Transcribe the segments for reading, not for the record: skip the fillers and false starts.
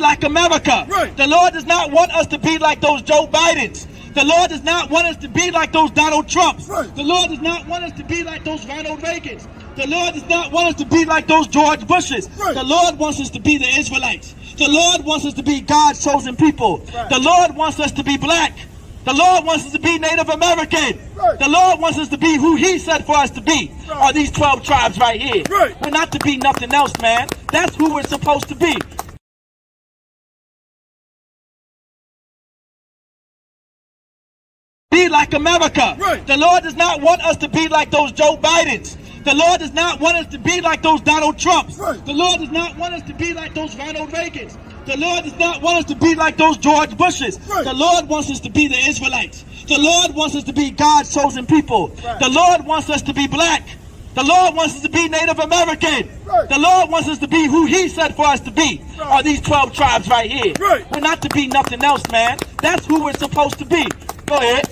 like America. Right. The Lord does not want us to be like those Joe Bidens. The Lord does not want us to be like those Donald Trumps. Right. The Lord does not want us to be like those Ronald Reagans. The Lord does not want us to be like those George Bushes. Right. The Lord wants us to be the Israelites. The Lord wants us to be God's chosen people. Right. The Lord wants us to be black. The Lord wants us to be Native American. Right. The Lord wants us to be who He said for us to be. Right. Are these 12 tribes right here. Right. We're not to be nothing else, man. That's who we're supposed to be. Be like America. Right. The Lord does not want us to be like those Joe Bidens. The Lord does not want us to be like those Donald Trumps. Right. The Lord does not want us to be like those Ronald Reagans. The Lord does not want us to be like those George Bushes. Right. The Lord wants us to be the Israelites. The Lord wants us to be God's chosen people. Right. The Lord wants us to be black. The Lord wants us to be Native American. Right. The Lord wants us to be who He said for us to be. Right. Are these 12 tribes right here. Right. We're not to be nothing else, man. That's who we're supposed to be. Go ahead.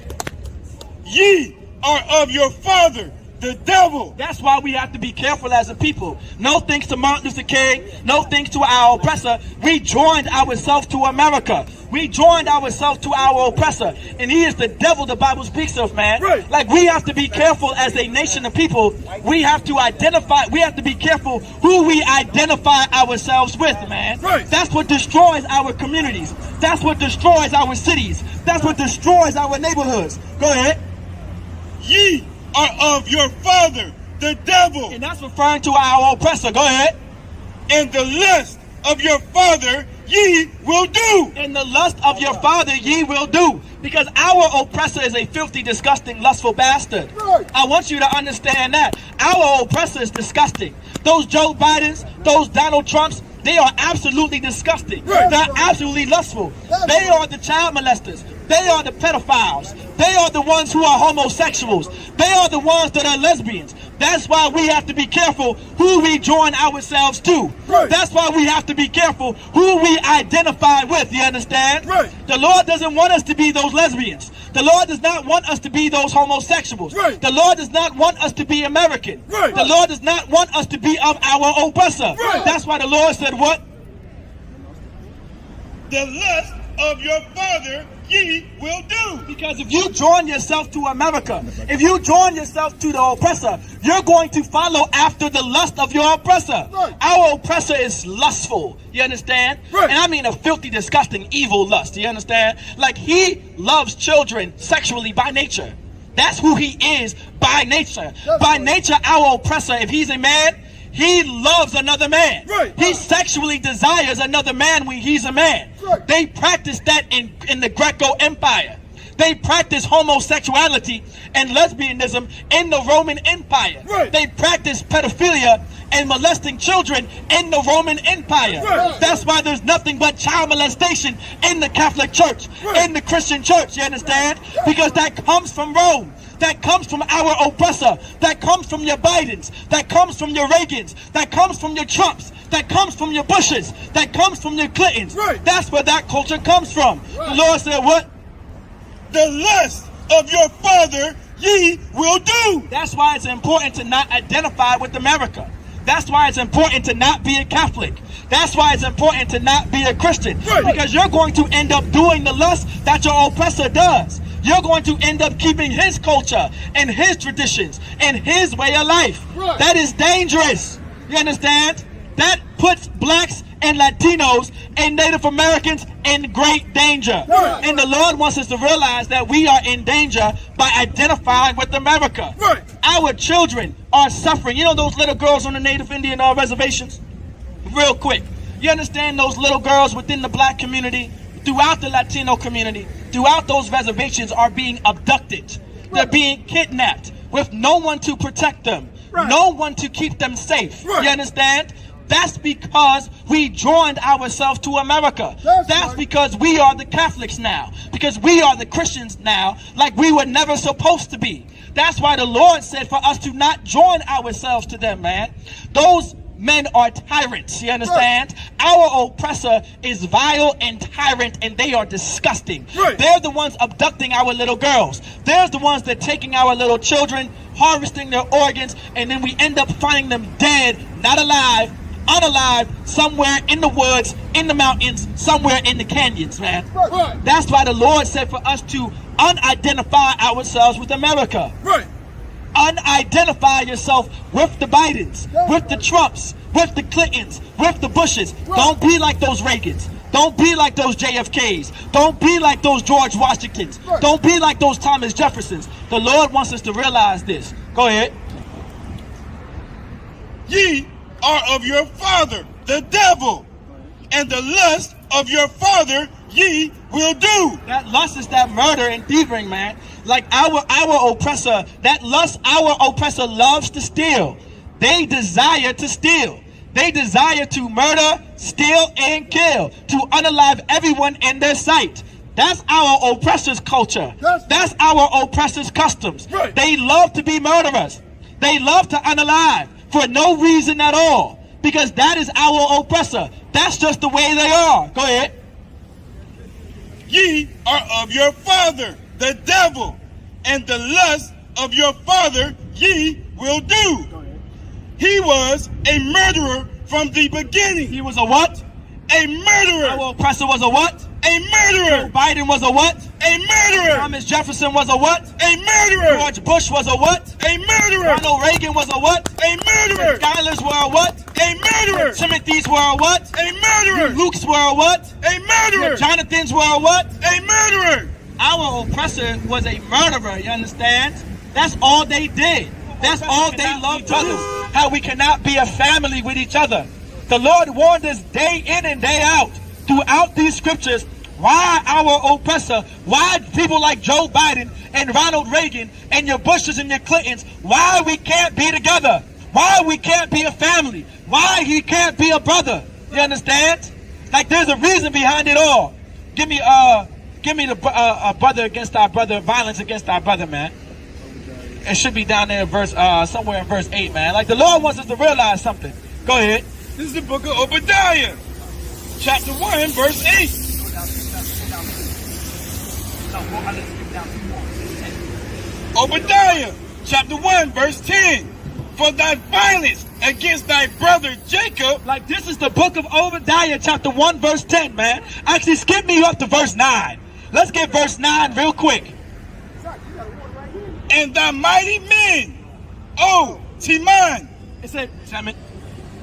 Ye are of your father, the devil. That's why we have to be careful as a people. No thanks to Martin Luther King, no thanks to our oppressor. We joined ourselves to America. We joined ourselves to our oppressor. And he is the devil the Bible speaks of, man. Right. Like, we have to be careful as a nation of people. We have to be careful who we identify ourselves with, man. Right. That's what destroys our communities. That's what destroys our cities. That's what destroys our neighborhoods. Go ahead. Ye are of your father, the devil, And that's referring to our oppressor. Go ahead. and the lust of your father ye will do. In the lust of your father ye will do. Because our oppressor is a filthy, disgusting, lustful bastard. Right. I want you to understand that. Our oppressor is disgusting. Those Joe Bidens, those Donald Trumps, they are absolutely disgusting. Right. They're absolutely lustful. They are the child molesters. They are the pedophiles. They are the ones who are homosexuals. They are the ones that are lesbians. That's why we have to be careful who we join ourselves to. Right. That's why we have to be careful who we identify with. You understand? Right. The Lord doesn't want us to be those lesbians. The Lord does not want us to be those homosexuals. Right. The Lord does not want us to be American. Right. The Lord does not want us to be of our oppressor. Right. That's why the Lord said what? The lust of your father ye will do. Because if you join yourself to America, if you join yourself to the oppressor, you're going to follow after the lust of your oppressor. Right. Our oppressor is lustful. You understand? Right. And I mean a filthy, disgusting, evil lust. You understand? Like, he loves children sexually by nature. That's who he is by nature. By nature, our oppressor, if he's a man, he loves another man. Right. He sexually desires another man when he's a man. Right. They practice that in the Greco Empire. They practice homosexuality and lesbianism in the Roman Empire. Right. They practice pedophilia and molesting children in the Roman Empire. Right. That's why there's nothing but child molestation in the Catholic Church, Right. in the Christian Church, you understand? Because that comes from Rome. That comes from our oppressor. That comes from your Bidens. That comes from your Reagans. That comes from your Trumps. That comes from your Bushes. That comes from your Clintons. Right. That's where that culture comes from. Right. The Lord said what? The lust of your father ye will do. That's why it's important to not identify with America. That's why it's important to not be a Catholic. That's why it's important to not be a Christian. Right. Because you're going to end up doing the lust that your oppressor does. You're going to end up keeping his culture and his traditions and his way of life. Right. That is dangerous. You understand? That puts blacks and Latinos and Native Americans in great danger. Right. And the Lord wants us to realize that we are in danger by identifying with America. Right. Our children are suffering. You know those little girls on the Native Indian reservations? Real quick. You understand those little girls within the black community, throughout the Latino community, throughout those reservations are being abducted. They're being kidnapped with no one to protect them. Right. No one to keep them safe. Right. You understand? That's because we joined ourselves to America. That's That's right. because we are the Catholics now. Because we are the Christians now, like we were never supposed to be. That's why the Lord said for us to not join ourselves to them, man. Those men are tyrants, you understand? Right. Our oppressor is vile and tyrant, and they are disgusting. Right. They're the ones abducting our little girls. They're the ones that taking our little children, harvesting their organs, and then we end up finding them dead, not alive, unalived somewhere in the woods, in the mountains, somewhere in the canyons, man. Right. That's why the Lord said for us to unidentify ourselves with America. Right. Unidentify yourself with the Bidens, with the Trumps, with the Clintons, with the Bushes. Don't be like those Reagans. Don't be like those JFKs. Don't be like those George Washingtons. Don't be like those Thomas Jeffersons. The Lord wants us to realize this. Go ahead. Ye are of your father, the devil, and the lust of your father ye will do. That lust is that murder and thievery, man. Like our oppressor, that lust our oppressor loves to steal. They desire to steal. They desire to murder, steal, and kill, to unalive everyone in their sight. That's our oppressor's culture. That's our oppressor's customs. Right. They love to be murderers. They love to unalive for no reason at all, because that is our oppressor. That's just the way they are. Go ahead. Ye are of your father, the devil, and the lust of your father ye will do. He was a murderer from the beginning. He was a what? A murderer. Our oppressor was a what? A murderer. Biden was a what? A murderer. Thomas Jefferson was a what? A murderer. George Bush was a what? A murderer. Ronald Reagan was a what? A murderer. Schylers were a what? A murderer. Timothys were a what? A murderer. Lukes were a what? A murderer. Jonathans were a what? A murderer. Our oppressor was a murderer, you understand? That's all they did. That's all they loved to do. How we cannot be a family with each other. The Lord warned us day in and day out throughout these scriptures why our oppressor, why people like Joe Biden and Ronald Reagan and your Bushes and your Clintons, why we can't be together, why we can't be a family, why he can't be a brother. You understand? Like there's a reason behind it all. Give me the brother against our brother, violence against our brother, man. It should be down there in verse somewhere in verse 8, man. Like the Lord wants us to realize something. Go ahead. This is the book of Obadiah, chapter 1, verse 8. Obadiah, chapter 1, verse 10. For thy violence against thy brother Jacob. Like this is the book of Obadiah, chapter 1, verse 10, man. Actually, skip me up to verse 9. Let's get verse 9 real quick. And thy mighty men, O Teman. It said, Teman.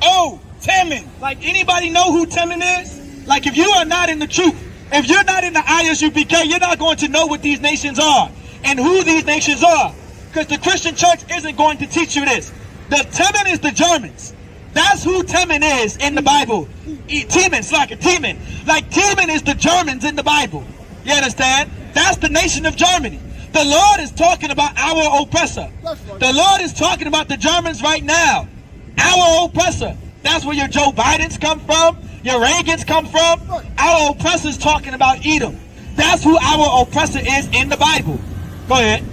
O Teman. Like anybody know who Teman is? Like if you are not in the truth, if you're not in the ISUPK, you're not going to know what these nations are and who these nations are. Because the Christian church isn't going to teach you this. The Teman is the Germans. That's who Teman is in the Bible. Teman, like a Teman. Like Teman is the Germans in the Bible. You understand? That's the nation of Germany. The Lord is talking about our oppressor. The Lord is talking about the Germans right now. Our oppressor. That's where your Joe Bidens come from. Your Reagans come from. Our oppressor is talking about Edom. That's who our oppressor is in the Bible. Go ahead.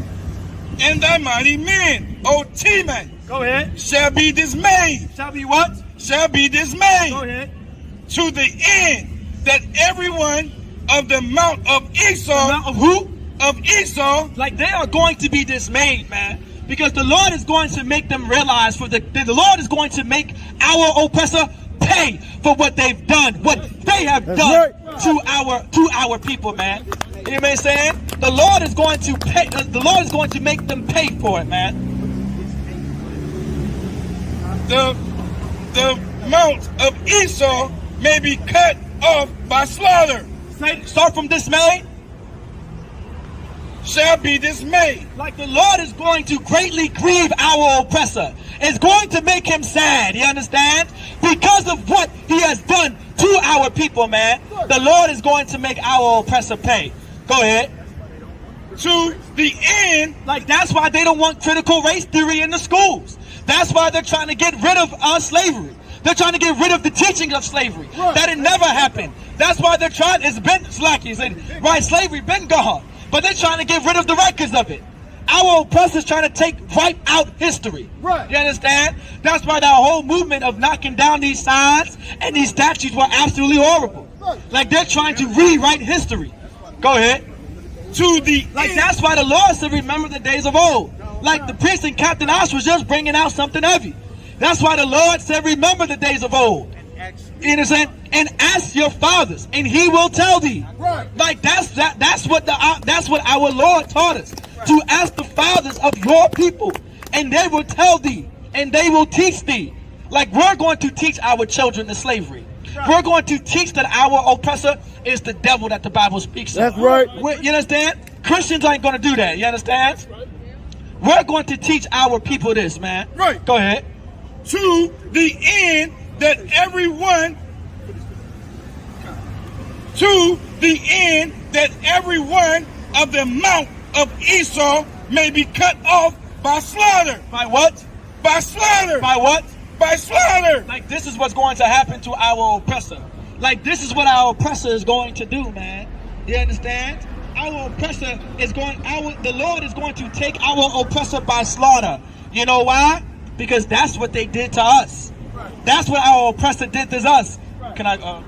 And thy mighty men, O Teman, Go ahead. shall be dismayed. Shall be what? Shall be dismayed. Go ahead. To the end that everyone of the mount of Esau. Now, of who? Of Esau. Like they are going to be dismayed, man. Because the Lord is going to make them realize the Lord is going to make our oppressor pay for what they've done, what they have done to our people, man. You know what I'm saying? The Lord is going to pay. The Lord is going to make them pay for it, man. The mount of Esau may be cut off by slaughter. Start from dismay. Shall be dismayed. Like the Lord is going to greatly grieve our oppressor. It's going to make him sad, you understand? Because of what he has done to our people, man. The Lord is going to make our oppressor pay. Go ahead. To the end. Like that's why they don't want critical race theory in the schools. That's why they're trying to get rid of slavery. They're trying to get rid of the teaching of slavery. That it never happened. That's why they're trying, it's been, right, slavery been gone. But they're trying to get rid of the records of it. Our oppressors trying to wipe out history. Right. You understand? That's why that whole movement of knocking down these signs and these statues were absolutely horrible. Like they're trying to rewrite history. Go ahead. To the Like end. that's why the Lord said, remember the days of old. Like the priest and Captain Osh was just bringing out something heavy. That's why the Lord said, remember the days of old. You understand? And ask your fathers, and he will tell thee. Right. Like that's what our Lord taught us. To ask the fathers of your people, and they will tell thee, and they will teach thee. Like we're going to teach our children the slavery. We're going to teach that our oppressor is the devil that the Bible speaks of. That's right. You understand? Christians ain't going to do that. You understand? We're going to teach our people this, man. Right. Go ahead. To the end that everyone of the mount of Esau may be cut off by slaughter. By what? By slaughter. By what? By slaughter. Like this is what's going to happen to our oppressor. Like this is what our oppressor is going to do, man. You understand? Our oppressor is the Lord is going to take our oppressor by slaughter. You know why? Because that's what they did to us. That's what our oppressor did to us. Can I?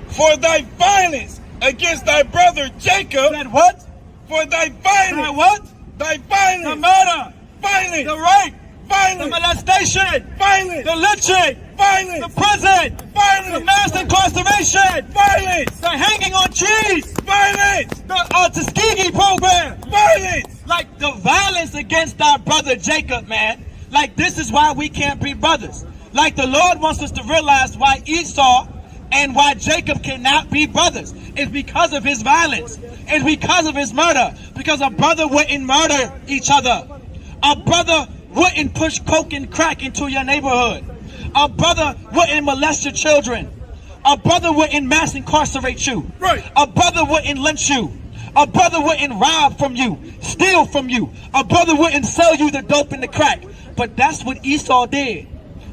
For thy violence against thy brother Jacob. Said what? For thy violence. Said what? Thy violence. The murder. Violence. The rape. The Violence. molestation. Violence. The lynching. Violence. The prison. The Violence. mass incarceration. Violence. The hanging on trees. Violence. The Tuskegee program. Violence. Like the violence against our brother Jacob, man. Like this is why we can't be brothers. Like the Lord wants us to realize why Esau and why Jacob cannot be brothers. It's because of his violence. It's because of his murder. Because a brother wouldn't murder each other. A brother wouldn't push coke and crack into your neighborhood. A brother wouldn't molest your children. A brother wouldn't mass incarcerate you. Right. A brother wouldn't lynch you. A brother wouldn't rob from you, steal from you. A brother wouldn't sell you the dope and the crack. But that's what Esau did.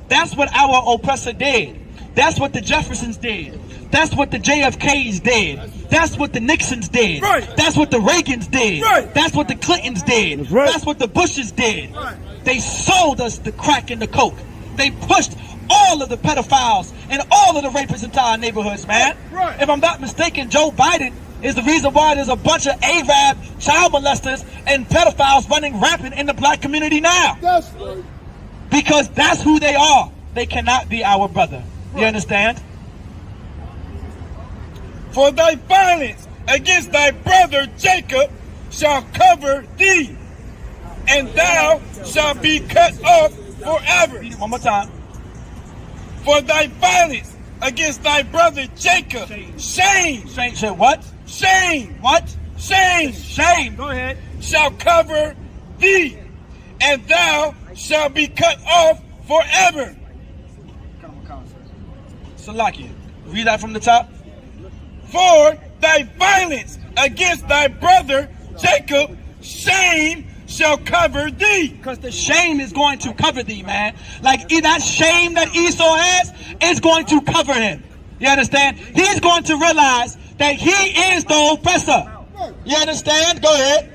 That's what our oppressor did. That's what the Jeffersons did. That's what the JFKs did. That's what the Nixons did. Right. That's what the Reagans did. Right. That's what the Clintons did. That's right. That's what the Bushes did. Right. They sold us the crack and the coke. They pushed all of the pedophiles and all of the rapists into our neighborhoods, man. Right. If I'm not mistaken, Joe Biden is the reason why there's a bunch of Arab child molesters and pedophiles running rampant in the black community now. That's right. Because that's who they are. They cannot be our brother. You understand? For thy violence against thy brother Jacob shall cover thee, and thou shalt be cut off forever. Read it one more time. For thy violence against thy brother Jacob, shame, Say what? shame, What? shame Shame. Go ahead. shall cover thee, and thou shalt be cut off forever. Salakia. Read that from the top. For thy violence against thy brother Jacob, shame shall cover thee. Because the shame is going to cover thee, man. Like that shame that Esau has is going to cover him. You understand? He's going to realize that he is the oppressor. You understand? Go ahead.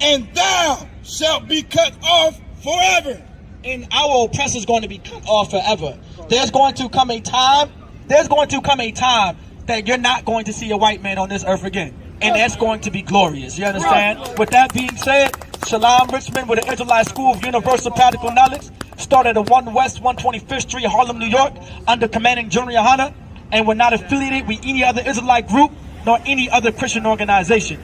And thou shalt be cut off forever. And our oppressor is going to be cut off forever. There's going to come a time that you're not going to see a white man on this earth again. And that's going to be glorious. You understand? With that being said, Shalom Richmond with the Israelite School of Universal Practical Knowledge started at 1 West 125th Street, Harlem, New York, under commanding General Yohana, and we're not affiliated with any other Israelite group nor any other Christian organization.